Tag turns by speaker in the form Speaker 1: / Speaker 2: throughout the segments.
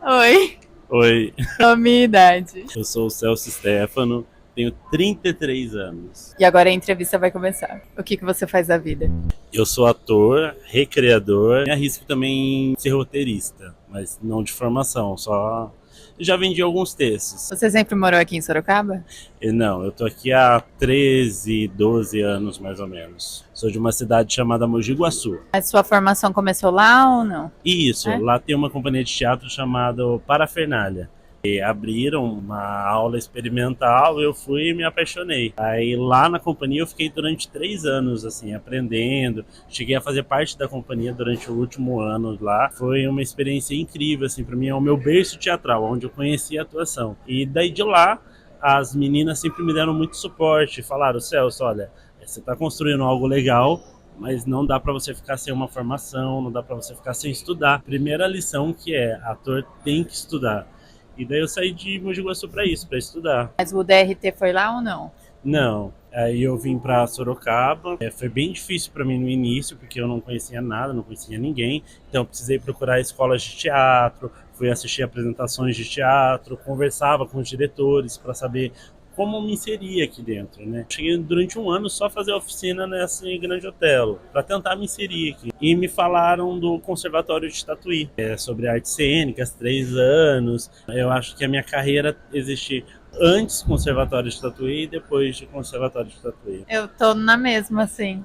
Speaker 1: Oi,
Speaker 2: Oi,
Speaker 1: a minha idade.
Speaker 2: eu sou o Celso Stefano, tenho 33 anos.
Speaker 1: E agora a entrevista vai começar. O que você faz da vida?
Speaker 2: Eu sou ator, recreador, me arrisco também em ser roteirista, mas não de formação, só já vendi alguns textos.
Speaker 1: Você sempre morou aqui em Sorocaba?
Speaker 2: E não, eu tô aqui há 13, 12 anos mais ou menos. Sou de uma cidade chamada Mogi Guaçu.
Speaker 1: A sua formação começou lá ou não?
Speaker 2: E isso,
Speaker 1: É?
Speaker 2: lá tem uma companhia de teatro chamada Parafernália. E abriram uma aula experimental, eu fui e me apaixonei. Aí lá na companhia eu fiquei durante 3 anos, assim, aprendendo. Cheguei a fazer parte da companhia durante o último ano lá. Foi uma experiência incrível, assim, para mim é o meu berço teatral, onde eu conheci a atuação. E daí de lá, as meninas sempre me deram muito suporte, falaram, Celso, olha, você está construindo algo legal, mas não dá para você ficar sem uma formação, não dá para você ficar sem estudar. Primeira lição que é, ator tem que estudar. E daí eu saí de Mogi Guaçu para isso, para estudar.
Speaker 1: Mas o DRT foi lá ou não?
Speaker 2: Não, aí eu vim para Sorocaba. Foi bem difícil para mim no início, porque eu não conhecia nada, não conhecia ninguém. Então eu precisei procurar escolas de teatro, fui assistir apresentações de teatro, conversava com os diretores para saber como me inserir aqui dentro, né? Cheguei durante um ano só a fazer oficina nesse grande hotel, para tentar me inserir aqui. E me falaram do Conservatório de Tatuí, sobre artes cênicas, 3 anos. Eu acho que a minha carreira existe antes do Conservatório de Tatuí e depois do Conservatório de Tatuí.
Speaker 1: Eu tô na mesma, assim.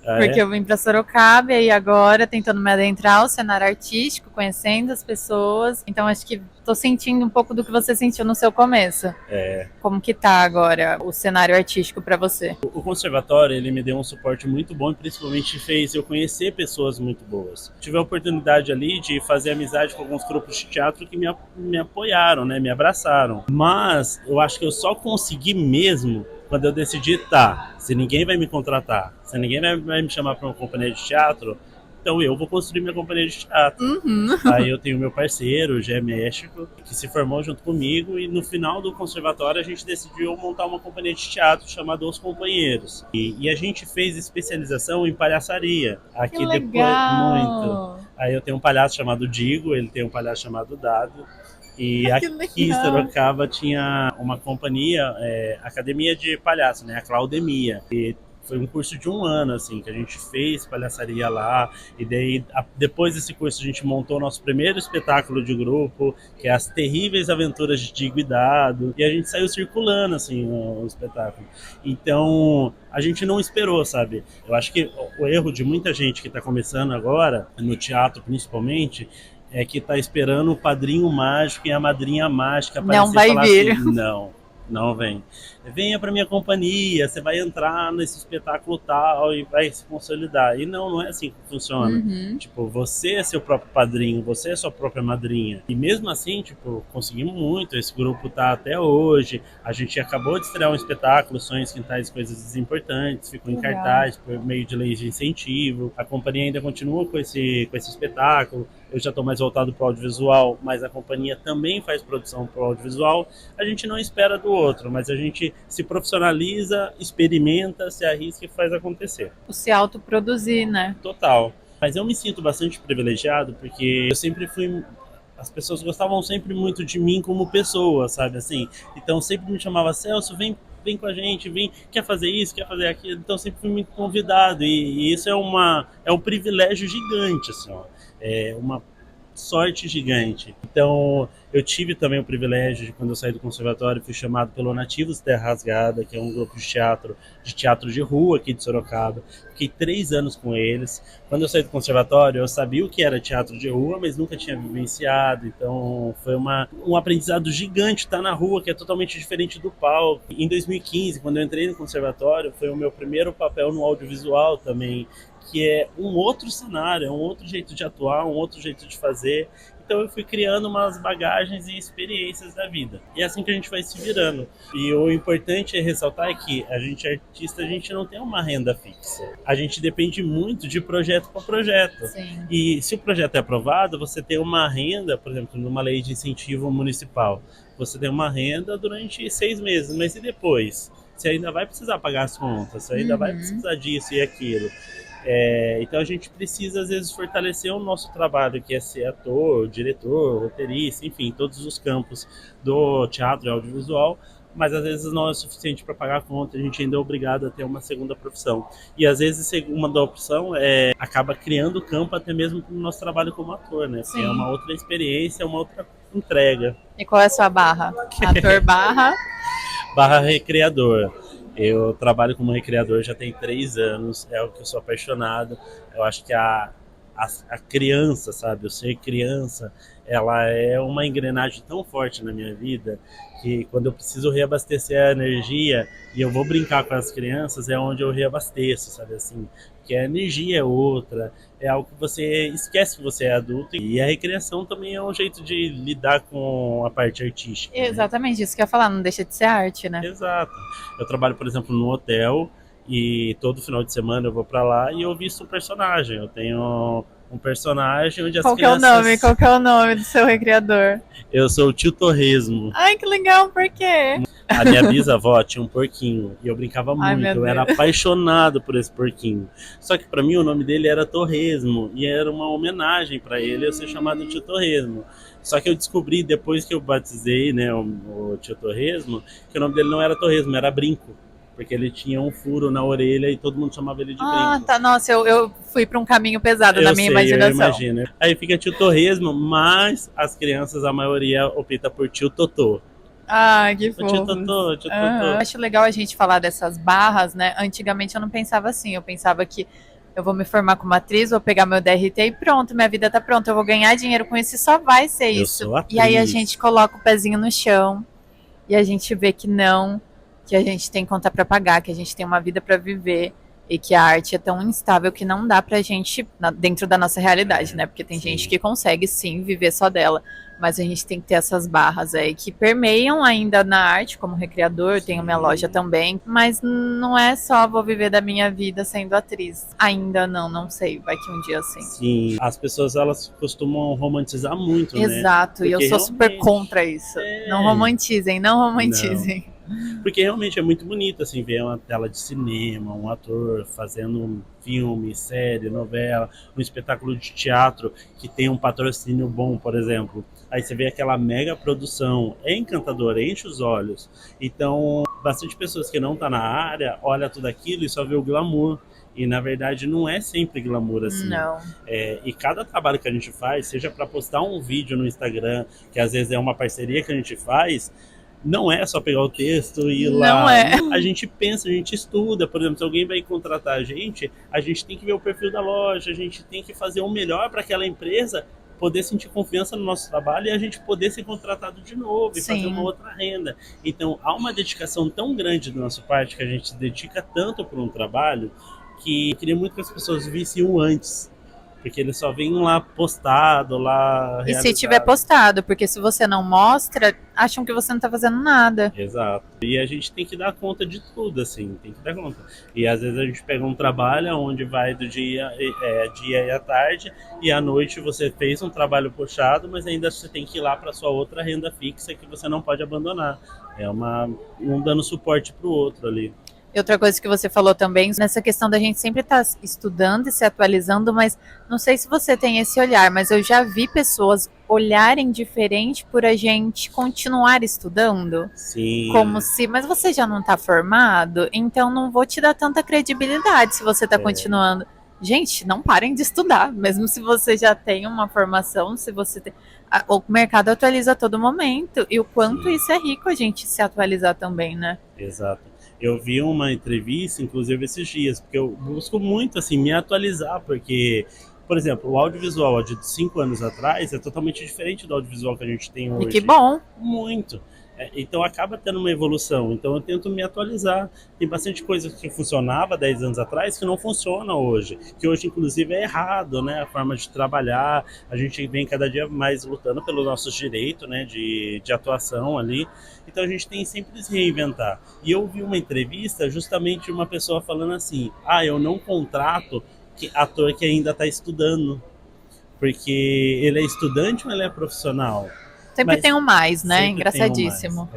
Speaker 2: Ah,
Speaker 1: Porque
Speaker 2: é?
Speaker 1: eu vim pra Sorocaba e agora tentando me adentrar ao cenário artístico, conhecendo as pessoas. Então acho que tô sentindo um pouco do que você sentiu no seu começo.
Speaker 2: É.
Speaker 1: Como que tá agora o cenário artístico pra você?
Speaker 2: O conservatório, ele me deu um suporte muito bom e principalmente fez eu conhecer pessoas muito boas. Tive a oportunidade ali de fazer amizade com alguns grupos de teatro que me apoiaram, né, me abraçaram. Mas eu acho que eu só consegui mesmo quando eu decidi, tá, se ninguém vai me contratar, se ninguém vai me chamar para uma companhia de teatro, então eu vou construir minha companhia de teatro.
Speaker 1: Uhum.
Speaker 2: Aí eu tenho meu parceiro, o Gé México, que se formou junto comigo e no final do conservatório a gente decidiu montar uma companhia de teatro chamada Os Companheiros. E a gente fez especialização em palhaçaria.
Speaker 1: Que
Speaker 2: Aqui depois, muito.
Speaker 1: legal!
Speaker 2: Aí eu tenho um palhaço chamado Digo, ele tem um palhaço chamado Dado. E
Speaker 1: Que
Speaker 2: aqui em
Speaker 1: legal!
Speaker 2: Sorocaba tinha uma companhia, academia de palhaço, né? A Claudemia. E foi um curso de um ano, assim, que a gente fez palhaçaria lá. E daí, depois desse curso, a gente montou nosso primeiro espetáculo de grupo, que é As Terríveis Aventuras de Digo e Dado. E a gente saiu circulando, assim, o espetáculo. Então, a gente não esperou, sabe? Eu acho que o erro de muita gente que está começando agora, no teatro principalmente, é que tá esperando o padrinho mágico e a madrinha mágica
Speaker 1: Não
Speaker 2: aparecer e
Speaker 1: vai
Speaker 2: falar assim,
Speaker 1: vir.
Speaker 2: não, não vem. Venha para minha companhia, você vai entrar nesse espetáculo tal e vai se consolidar. E não é assim que funciona.
Speaker 1: Uhum.
Speaker 2: Tipo, você é seu próprio padrinho, você é sua própria madrinha. E mesmo assim, tipo, conseguimos muito. Esse grupo tá até hoje. A gente acabou de estrear um espetáculo, Sonhos, Quintais, Coisas Importantes, ficou em
Speaker 1: Legal.
Speaker 2: cartaz por meio de leis de incentivo. A companhia ainda continua com esse espetáculo. Eu já estou mais voltado para o audiovisual, mas a companhia também faz produção para o audiovisual. A gente não espera do outro, mas a gente se profissionaliza, experimenta, se arrisca e faz acontecer.
Speaker 1: O se autoproduzir, né?
Speaker 2: Total. Mas eu me sinto bastante privilegiado porque eu sempre fui. As pessoas gostavam sempre muito de mim como pessoa, sabe assim? Então sempre me chamava Celso, vem com a gente, vem, quer fazer isso, quer fazer aquilo. Então sempre fui muito convidado e isso é um privilégio gigante, assim, ó. É uma sorte gigante. Então, eu tive também o privilégio de, quando eu saí do conservatório, fui chamado pelo Nativos Terra Rasgada, que é um grupo de teatro de rua aqui de Sorocaba. Fiquei 3 anos com eles. Quando eu saí do conservatório, eu sabia o que era teatro de rua, mas nunca tinha vivenciado. Então, foi um aprendizado gigante estar na rua, que é totalmente diferente do palco. Em 2015, quando eu entrei no conservatório, foi o meu primeiro papel no audiovisual também, que é um outro cenário, é um outro jeito de atuar, um outro jeito de fazer. Então eu fui criando umas bagagens e experiências da vida. E é assim que a gente vai se virando. E o importante é ressaltar é que a gente artista, a gente não tem uma renda fixa. A gente depende muito de projeto para projeto.
Speaker 1: Sim.
Speaker 2: E se o projeto é aprovado, você tem uma renda, por exemplo, numa lei de incentivo municipal, você tem uma renda durante 6 meses. Mas e depois? Você ainda vai precisar pagar as contas, você ainda vai
Speaker 1: Uhum.
Speaker 2: precisar disso e aquilo. Então a gente precisa, às vezes, fortalecer o nosso trabalho, que é ser ator, diretor, roteirista, enfim, todos os campos do teatro e audiovisual, mas às vezes não é suficiente para pagar a conta, a gente ainda é obrigado a ter uma segunda profissão. E às vezes uma da opção acaba criando campo até mesmo para o nosso trabalho como ator, né? Porque é uma outra experiência, uma outra entrega.
Speaker 1: E qual é a sua barra? Ator barra?
Speaker 2: Barra recreador. Eu trabalho como recreador já tem 3 anos, é o que eu sou apaixonado. Eu acho que a criança, sabe? O ser criança, ela é uma engrenagem tão forte na minha vida que quando eu preciso reabastecer a energia e eu vou brincar com as crianças, é onde eu reabasteço, sabe assim? Porque a energia é outra, é algo que você esquece que você é adulto. E a recreação também é um jeito de lidar com a parte artística.
Speaker 1: Exatamente, isso que eu ia falar, não deixa de ser arte, né?
Speaker 2: Exato. Eu trabalho, por exemplo, no hotel e todo final de semana eu vou pra lá e eu visto um personagem. Eu tenho um personagem onde as crianças...
Speaker 1: Qual que é o nome do seu recreador?
Speaker 2: Eu sou o tio Torresmo.
Speaker 1: Ai, que legal, por quê?
Speaker 2: A minha bisavó tinha um porquinho e eu brincava muito, eu era apaixonado por esse porquinho. Só que pra mim o nome dele era Torresmo e era uma homenagem pra ele eu ser chamado tio Torresmo. Só que eu descobri depois que eu batizei, né, o tio Torresmo, que o nome dele não era Torresmo, era Brinco. Porque ele tinha um furo na orelha e todo mundo chamava ele de Brinco.
Speaker 1: Ah, tá. Nossa, eu fui pra um caminho pesado na minha imaginação.
Speaker 2: Eu imagino. Aí fica tio Torresmo, mas as crianças, a maioria, opta por tio Totô.
Speaker 1: Ah, que fofo.
Speaker 2: Tio Totô.
Speaker 1: Eu acho legal a gente falar dessas barras, né? Antigamente eu não pensava assim. Eu pensava que eu vou me formar como atriz, vou pegar meu DRT e pronto, minha vida tá pronta. Eu vou ganhar dinheiro com isso e só vai ser isso. E aí a gente coloca o pezinho no chão e a gente vê que não, que a gente tem conta para pagar, que a gente tem uma vida para viver e que a arte é tão instável que não dá pra gente, dentro da nossa realidade, né? Porque tem gente que consegue sim viver só dela, mas a gente tem que ter essas barras aí que permeiam ainda na arte, como recreador, tenho minha loja também, mas não é só vou viver da minha vida sendo atriz. Ainda não sei, vai que um dia sim.
Speaker 2: Sim, as pessoas elas costumam romantizar muito, né?
Speaker 1: Exato, e eu sou super contra isso. Não romantizem. Não.
Speaker 2: Porque realmente é muito bonito, assim, ver uma tela de cinema, um ator fazendo um filme, série, novela, um espetáculo de teatro que tem um patrocínio bom, por exemplo. Aí você vê aquela mega produção, é encantador, enche os olhos. Então, bastante pessoas que não estão na área, olha tudo aquilo e só vê o glamour. E na verdade não é sempre glamour assim.
Speaker 1: Não.
Speaker 2: E cada trabalho que a gente faz, seja para postar um vídeo no Instagram, que às vezes é uma parceria que a gente faz, não é só pegar o texto e ir lá.
Speaker 1: Não é.
Speaker 2: A gente pensa, a gente estuda. Por exemplo, se alguém vai contratar a gente tem que ver o perfil da loja, a gente tem que fazer o melhor para aquela empresa poder sentir confiança no nosso trabalho e a gente poder ser contratado de novo e fazer uma outra renda. Então, há uma dedicação tão grande da nossa parte, que a gente se dedica tanto por um trabalho, que eu queria muito que as pessoas vissem o antes. Porque eles só vêm lá postado, lá realizado.
Speaker 1: E se tiver postado, porque se você não mostra, acham que você não tá fazendo nada.
Speaker 2: Exato. E a gente tem que dar conta de tudo, assim, tem que dar conta. E às vezes a gente pega um trabalho onde vai do dia e à tarde, e à noite você fez um trabalho puxado, mas ainda você tem que ir lá para sua outra renda fixa que você não pode abandonar. É um dando suporte pro outro ali.
Speaker 1: E outra coisa que você falou também, nessa questão da gente sempre estar estudando e se atualizando, mas não sei se você tem esse olhar, mas eu já vi pessoas olharem diferente por a gente continuar estudando.
Speaker 2: Sim.
Speaker 1: Como se, mas você já não está formado, então não vou te dar tanta credibilidade se você está continuando. Gente, não parem de estudar, mesmo se você já tem uma formação, se você tem... O mercado atualiza a todo momento, e o quanto isso é rico a gente se atualizar também, né?
Speaker 2: Exato. Eu vi uma entrevista, inclusive, esses dias, porque eu busco muito, assim, me atualizar, porque, por exemplo, o audiovisual de 5 anos atrás é totalmente diferente do audiovisual que a gente tem hoje.
Speaker 1: E que bom!
Speaker 2: Muito! Então acaba tendo uma evolução, então eu tento me atualizar. Tem bastante coisa que funcionava 10 anos atrás que não funciona hoje, que hoje inclusive é errado, né? A forma de trabalhar, a gente vem cada dia mais lutando pelos nossos direitos, né? de atuação ali, então a gente tem sempre que se reinventar. E eu vi uma entrevista justamente de uma pessoa falando assim, eu não contrato ator que ainda está estudando, porque ele é estudante ou ele é profissional?
Speaker 1: Sempre tem um mais, né? Engraçadíssimo.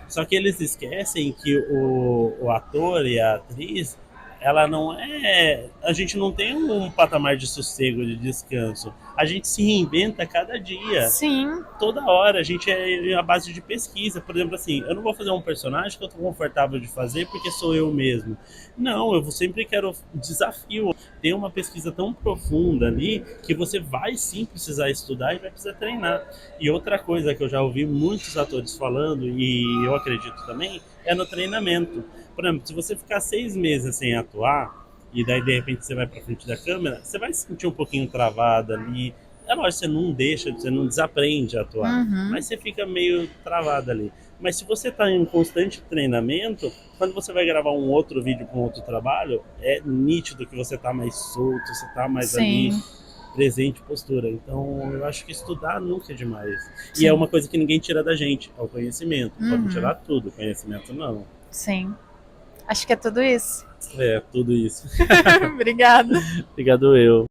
Speaker 2: Só que eles esquecem que o ator e a atriz, ela não é... A gente não tem um patamar de sossego, de descanso. A gente se reinventa cada dia.
Speaker 1: Sim.
Speaker 2: Toda hora, a gente é a base de pesquisa. Por exemplo, assim, eu não vou fazer um personagem que eu tô confortável de fazer porque sou eu mesmo. Não, eu sempre quero desafio. Tem uma pesquisa tão profunda ali que você vai sim precisar estudar e vai precisar treinar. E outra coisa que eu já ouvi muitos atores falando, e eu acredito também, é no treinamento. Por exemplo, se você ficar 6 meses sem atuar, e daí de repente você vai pra frente da câmera, você vai se sentir um pouquinho travado ali. É lógico, você não deixa, você não desaprende a atuar,
Speaker 1: Uhum.
Speaker 2: mas você fica meio travado ali. Mas se você está em constante treinamento, quando você vai gravar um outro vídeo com outro trabalho, é nítido que você está mais solto, você está mais ali
Speaker 1: Sim,
Speaker 2: presente, postura. Então, eu acho que estudar nunca é demais. E é
Speaker 1: sim.
Speaker 2: uma coisa que ninguém tira da gente, é o conhecimento. Pode
Speaker 1: Uhum.
Speaker 2: tirar tudo, conhecimento não.
Speaker 1: Sim. Acho que é tudo isso.
Speaker 2: É, tudo isso.
Speaker 1: Obrigada.
Speaker 2: Obrigado eu.